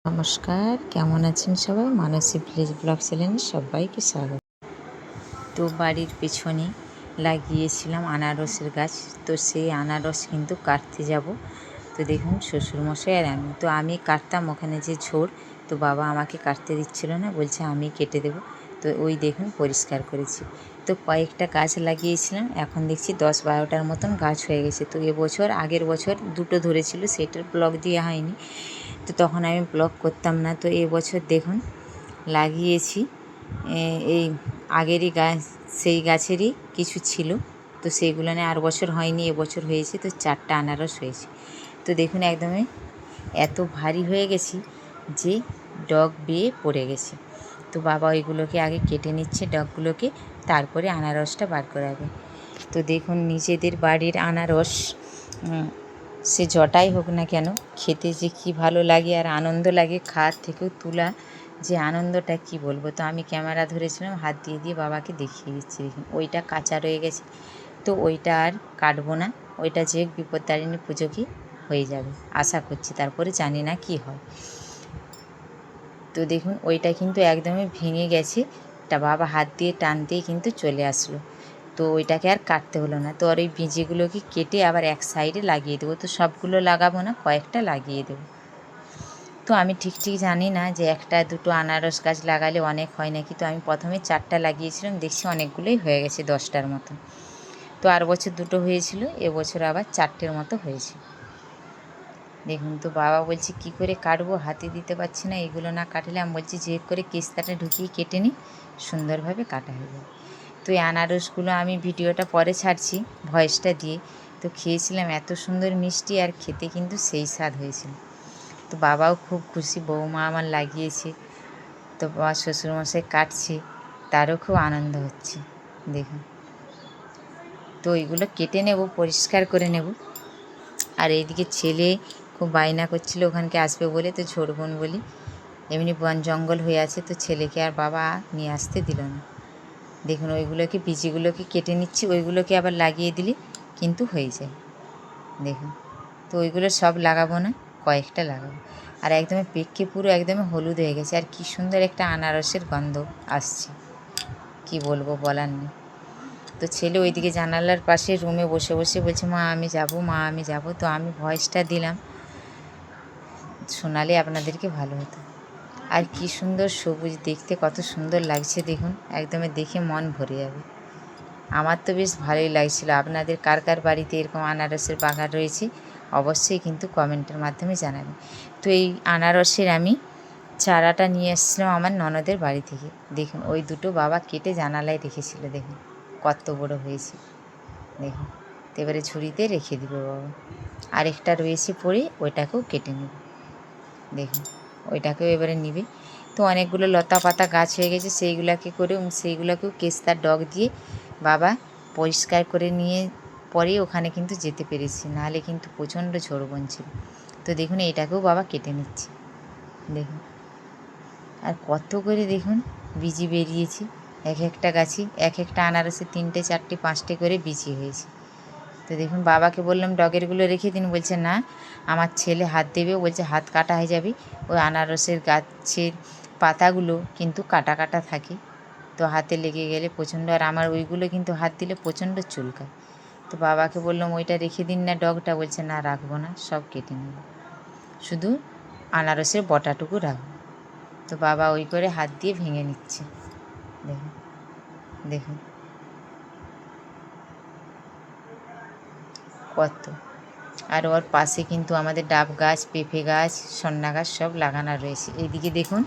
নমস্কার, কেমন আছেন সবাই? মানসী ভিলেজ ব্লগ চ্যানেলে সবাইকে স্বাগত। তো বাড়ির পেছনে লাগিয়েছিলাম আনারসের গাছ। তো সেই আনারস কিন্তু কাটতে যাব। তো দেখুন শ্বশুরমশাই আর আমি কাটতাম, ওখানে যে ঝোড়, তো বাবা আমাকে কাটতে দিচ্ছিল না, বলছে আমি কেটে দেবো। তো ওই দেখুন পরিষ্কার করেছি। তো কয়েকটা গাছ লাগিয়েছিলাম, এখন দেখছি 10-12টার মতন গাছ হয়ে গেছে। তো আগের বছর দুটো ধরেছিল, সেটার ব্লগ দেওয়া হয়নি, তো তখন আমি ব্লগ করতাম না। তো এবছর দেখুন লাগিয়েছি এই আগেরই গাছ, সেই গাছেরই কিছু ছিল, তো সেইগুলো নিয়ে আর বছর হয়নি, এবছর হয়েছে। তো 4টা আনারস হয়েছে। তো দেখুন একদমই এত ভারী হয়ে গেছি যে ডগ বেয়ে পড়ে গেছে। তো বাবা ওইগুলোকে আগে কেটে নিচ্ছে ডগগুলোকে, তারপরে আনারসটা বার করাবে। তো দেখুন নিজেদের বাড়ির আনারস সে যটাই হোক না কেন, খেতে যে কী ভালো লাগে আর আনন্দ লাগে, খাওয়ার থেকেও তোলা যে আনন্দটা কি বলবো। তো আমি ক্যামেরা ধরেছিলাম, হাত দিয়ে দিয়ে বাবাকে দেখিয়ে দিচ্ছি। দেখুন ওইটা কাঁচা রয়ে গেছে, তো ওইটা আর কাটবো না, ওইটা যে বিপত্তারিণী পুজোকে হয়ে যাবে আশা করছি, তারপরে জানি না কি হয়। তো দেখুন ওইটা কিন্তু একদমই ভেঙে গেছে, তা বাবা হাত দিয়ে টানতেই কিন্তু চলে আসলো। তো ওইটাকে আর কাটতে হলো না। তো আর ওই বীজগুলোকে কেটে আবার এক সাইডে লাগিয়ে দেবো। তো সবগুলো লাগাবো না, কয়েকটা লাগিয়ে দেবো। তো আমি ঠিক জানি না যে 1-2 আনারস গাছ লাগালে অনেক হয় নাকি। তো আমি প্রথমে 4টা লাগিয়েছিলাম, দেখছি অনেকগুলোই হয়ে গেছে, 10টার মতো। তো আর বছর 2টো হয়েছিল, এবছর আবার 4টের মতো হয়েছে। দেখুন তো বাবা বলছে কী করে কাটবো, হাতে দিতে পারছি না, এগুলো না কাটলে। আমি বলছি যে করে কেস্তাটা ঢুকিয়ে কেটে নিই, সুন্দরভাবে কাটা হয়ে যাবে। তো এই আনারসগুলো আমি ভিডিওটা পরে ছাড়ছি ভয়েসটা দিয়ে। তো খেয়েছিলাম, এত সুন্দর মিষ্টি, আর খেতে কিন্তু সেই স্বাদ হয়েছিল। তো বাবাও খুব খুশি, বৌমা আমার লাগিয়েছে, তো বাবা শ্বশুরমশাই কাটছে, তারও খুব আনন্দ হচ্ছে। দেখুন তো ওইগুলো কেটে নেব, পরিষ্কার করে নেব। আর এইদিকে ছেলে খুব বায়না করছিল ওখানকে আসবে বলে, তো ঝোড়বন বলি, এমনি বন জঙ্গল হয়ে আছে, তো ছেলেকে আর বাবা নিয়ে আসতে দিল না। দেখুন ওইগুলোকে, বীজগুলোকে কেটে নিচ্ছি, ওইগুলোকে আবার লাগিয়ে দিলে কিন্তু হয়ে যায়। দেখুন তো ওইগুলো সব লাগাবো না, কয়েকটা লাগাবো। আর একদমই পেকে পুরো একদমই হলুদ হয়ে গেছে, আর কি সুন্দর একটা আনারসের গন্ধ আসছে, কি বলবো, বলার নেই। তো ছেলে ওইদিকে জানালার পাশে রুমে বসে বসে বলছে মা আমি যাব, মা আমি যাব। তো আমি ভয়েসটা দিলাম, শোনালে আপনাদেরকে ভালো হতো। আর কি সুন্দর সবুজ, দেখতে কত সুন্দর লাগছে দেখুন, একদমই দেখে মন ভরে যাবে। আমার তো বেশ ভালোই লাগছিল। আপনাদের কার কার বাড়িতে এরকম আনারসের বাগান রয়েছে অবশ্যই কিন্তু কমেন্টের মাধ্যমে জানাবেন। তো এই আনারসের আমি চারাটা নিয়ে এসেছিলাম আমার ননদের বাড়ি থেকে। দেখুন ওই দুটো বাবা কেটে জানালায় রেখেছিল, দেখুন কত বড় হয়েছে। দেখুন তো এবারে ঝুড়িতে রেখে দিবে বাবা। আরেকটা রয়েছে পরে, ওইটাকেও কেটে নেব। দেখুন ওইটাকেও এবারে নিবে। তো অনেকগুলো লতা পাতা গাছ হয়ে গেছে, সেইগুলোকেও কেস্তার ডগ দিয়ে বাবা পরিষ্কার করে নিয়ে পরে ওখানে কিন্তু যেতে পেরেছি, নাহলে কিন্তু প্রচণ্ড ঝোড় ছিল। তো দেখুন এইটাকেও বাবা কেটে নিচ্ছে। দেখুন আর কত করে দেখুন বিচি বেরিয়েছে, এক একটা গাছে, এক একটা আনারসে 3টে 4টে 5টে করে বিচি হয়েছে। তো দেখুন বাবাকে বললাম ডগেরগুলো রেখে দিন, বলছে না আমার ছেলে হাত দেবে, বলছে হাত কাটা হয়ে যাবে। ওই আনারসের গাছের পাতাগুলো কিন্তু কাটা কাটা থাকে, তো হাতে লেগে গেলে প্রচণ্ড, আর আমার ওইগুলো কিন্তু হাত দিলে প্রচণ্ড চুলকায়। তো বাবাকে বললাম ওইটা রেখে দিন না ডগটা, বলছে না রাখবো না, সব কেটে নেব, শুধু আনারসের বটাটুকু রাখবো। তো বাবা ওই করে হাত দিয়ে ভেঙে নিচ্ছে। দেখুন দেখুন কত। আর ওর পাশে কিন্তু আমাদের ডাব গাছ, পেঁপে গাছ, সন্না গাছ সব লাগানো রয়েছে। এইদিকে দেখুন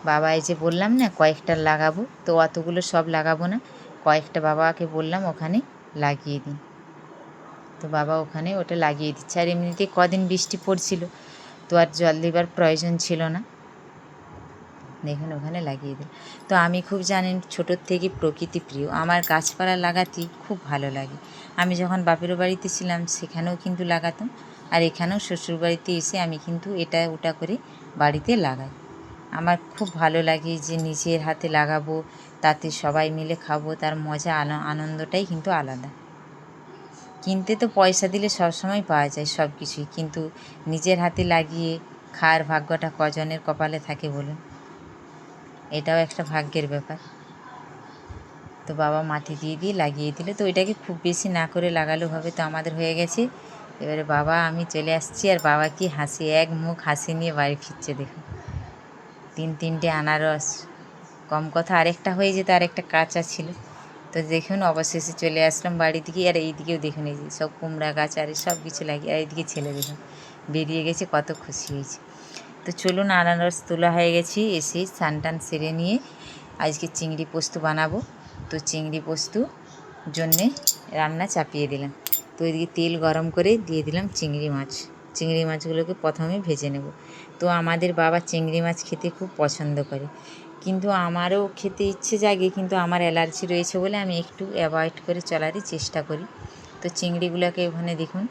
বাবা এই যে বললাম না কয়েকটা লাগাবো, তো অতগুলো সব লাগাবো না, কয়েকটা বাবাকে বললাম ওখানে লাগিয়ে দিন। তো বাবা ওখানে ওটা লাগিয়ে দিচ্ছে। আর এমনিতে কদিন বৃষ্টি পড়ছিল, তো আর জল দেবার প্রয়োজন ছিল না। দেখুন ওখানে লাগিয়ে দিল। তো আমি খুব জানেন ছোটোর থেকে প্রকৃতি প্রিয়, আমার গাছপালা লাগাতে খুব ভালো লাগে। আমি যখন বাপের বাড়িতে ছিলাম সেখানেও কিন্তু লাগাতাম, আর এখানেও শ্বশুরবাড়িতে এসে আমি কিন্তু এটা ওটা করে বাড়িতে লাগাই। আমার খুব ভালো লাগে যে নিজের হাতে লাগাবো, তাতে সবাই মিলে খাবো, তার মজা আনন্দটাই কিন্তু আলাদা। কিনতে তো পয়সা দিলে সবসময় পাওয়া যায় সব কিছুই, কিন্তু নিজের হাতে লাগিয়ে খাওয়ার ভাগ্যটা কজনের কপালে থাকে বলুন, এটাও একটা ভাগ্যের ব্যাপার। তো বাবা মাটি দিয়ে লাগিয়ে দিল। তো এটাকে খুব বেশি না করে লাগালেও হবে। তো আমাদের হয়ে গেছে। এবারে বাবা আমি চলে আসছি, আর বাবা কি হাসি, এক মুখ হাসি নিয়ে বাড়ি ফিরছে। দেখুন 3টে আনারস, কম কথা আরেকটা হয়ে যেত, আরেকটা কাঁচা ছিল। তো দেখুন অবশেষে চলে আসলাম বাড়ি দিকে। আর এইদিকেও দেখুন, এই যে সব কুমড়া গাছ আর সব কিছু লাগিয়ে, আর এইদিকে ছেলে দেখুন বেরিয়ে গেছে, কত খুশি হয়েছে। তো চলুন, আনারস তোলা হয়ে গেছি, এসে স্নান টান সেরে নিয়ে আজকে চিংড়ি পোস্ত বানাবো। তো চিংড়ি পোস্ত জন্যে রান্না চাপিয়ে দিলাম। তো এদিকে তেল গরম করে দিয়ে দিলাম চিংড়ি মাছ। চিংড়ি মাছগুলোকে প্রথমে ভেজে নেব। তো আমাদের বাবা চিংড়ি মাছ খেতে খুব পছন্দ করে, কিন্তু আমারও খেতে ইচ্ছে জাগে, কিন্তু আমার অ্যালার্জি রয়েছে বলে আমি একটু অ্যাভয়েড করে চলারই চেষ্টা করি। তো চিংড়িগুলোকে ওখানে দেখুন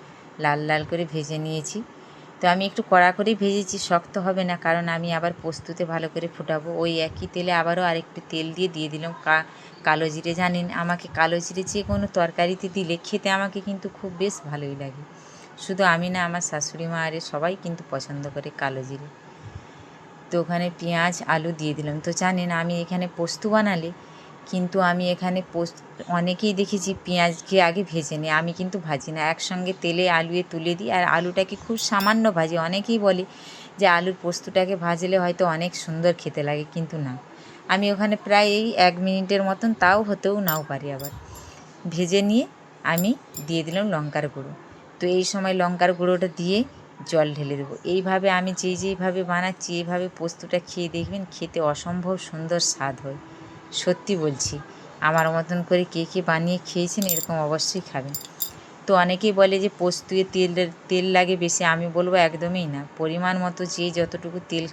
লাল লাল করে ভেজে নিয়েছি। তো আমি একটু কড়া করেই ভেজেছি, শক্ত হবে না, কারণ আমি আবার পোস্ততে ভালো করে ফোটাবো। ওই একই তেলে আবারও আরেকটু তেল দিয়ে দিলাম কালো জিরে। জানেন আমাকে কালো জিরে যে কোনো তরকারিতে দিলে খেতে আমাকে কিন্তু খুব বেশ ভালোই লাগে। শুধু আমি না, আমার শাশুড়ি মা আরে সবাই কিন্তু পছন্দ করে কালো জিরে। তো ওখানে পেঁয়াজ আলু দিয়ে দিলাম। তো জানেন আমি এখানে পোস্ত বানালে কিন্তু আমি এখানে অনেকেই দেখেছি পেঁয়াজকে আগে ভেজে নিই, আমি কিন্তু ভাজি না, একসঙ্গে তেলে আলুয়ে তুলে দিই, আর আলুটাকে খুব সামান্য ভাজি। অনেকেই বলে যে আলুর পোস্তটাকে ভাজলে হয়তো অনেক সুন্দর খেতে লাগে, কিন্তু না, আমি ওখানে প্রায় এই 1 মিনিটের মতন, তাও হতেও নাও পারি, আবার ভেজে নিয়ে আমি দিয়ে দিলাম লঙ্কার গুঁড়ো। তো এই সময় লঙ্কার গুঁড়োটা দিয়ে জল ঢেলে দেবো। এইভাবে আমি যেইভাবে বানাচ্ছি এইভাবে পোস্তটা খেয়ে দেখবেন, খেতে অসম্ভব সুন্দর স্বাদ হয়। সত্যি বলছি, আমার মতন করে কে বানিয়ে খেয়েছেন এরকম অবশ্যই খাবেন। তো অনেকেই বলে যে পোস্তুয়ে তেল লাগে বেশি, আমি বলবো একদমই না। পরিমাণ মতো যে যতটুকু তেল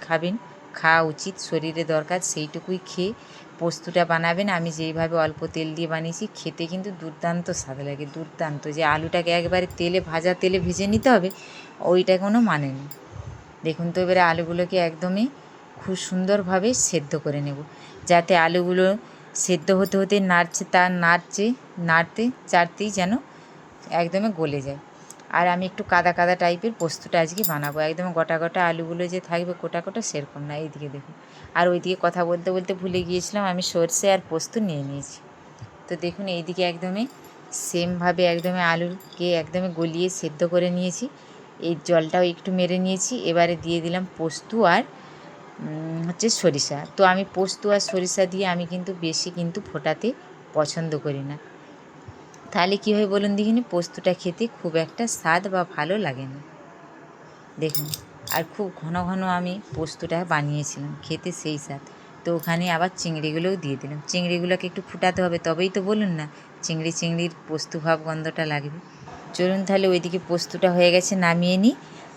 খাওয়া উচিত, শরীরে দরকার সেইটুকুই খেয়ে পোস্তটা বানাবেন। আমি যেইভাবে অল্প তেল দিয়ে বানিয়েছি, খেতে কিন্তু দুর্দান্ত স্বাদ লাগে, দুর্দান্ত। যে আলুটাকে একবারে ভাজা তেলে ভেজে নিতে হবে ওইটা কোনো মানে নেই। দেখুন তো এবারে আলুগুলোকে একদমই খুব সুন্দরভাবে সেদ্ধ করে নেব, যাতে আলুগুলো সেদ্ধ হতে হতে নাড়তে চাড়তেই যেন একদমই গলে যায়। আর আমি একটু কাদা কাদা টাইপের পোস্তটা আজকে বানাবো, একদম গোটা গোটা আলুগুলো যে থাকবে কোটা কোটা সেরকম না। এইদিকে দেখুন, আর ওইদিকে কথা বলতে বলতে ভুলে গিয়েছিলাম, আমি সরষে আর পোস্ত নিয়ে নিয়েছি। তো দেখুন এইদিকে একদমই সেমভাবে একদমই আলুকে একদমই গলিয়ে সেদ্ধ করে নিয়েছি। এই জলটাও একটু মেরে নিয়েছি। এবারে দিয়ে দিলাম পোস্ত আর সরিষা। তো আমি পোস্ত আর সরিষা দিয়ে আমি কিন্তু বেশি ফোটাতে পছন্দ করি না, তাহলে কী হয় বলুন দেখিনি, পোস্তটা খেতে খুব একটা স্বাদ বা ভালো লাগে না। দেখুন, আর খুব ঘন ঘন আমি পোস্তটা বানিয়েছিলাম, খেতে সেই স্বাদ। তো ওখানে আবার চিংড়িগুলোও দিয়ে দিলাম। চিংড়িগুলোকে একটু ফুটাতে হবে, তবেই তো বলুন না চিংড়ির পোস্ত ভাব গন্ধটা লাগবে। চলুন তাহলে ওইদিকে পোস্তটা হয়ে গেছে, নামিয়ে নিই।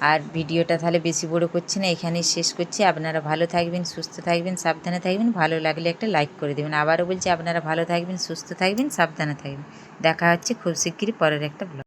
আর ভিডিওটা তাহলে বেশি বড় করছি না, এখানেই শেষ করছি। আপনারা ভালো থাকবেন, সুস্থ থাকবেন, সাবধানে থাকবেন। ভালো লাগলে একটা লাইক করে দেবেন। আবারও বলছি আপনারা ভালো থাকবেন, সুস্থ থাকবেন, সাবধানে থাকবেন। দেখা হচ্ছে খুব শিগগিরই পরের একটা ব্লগ।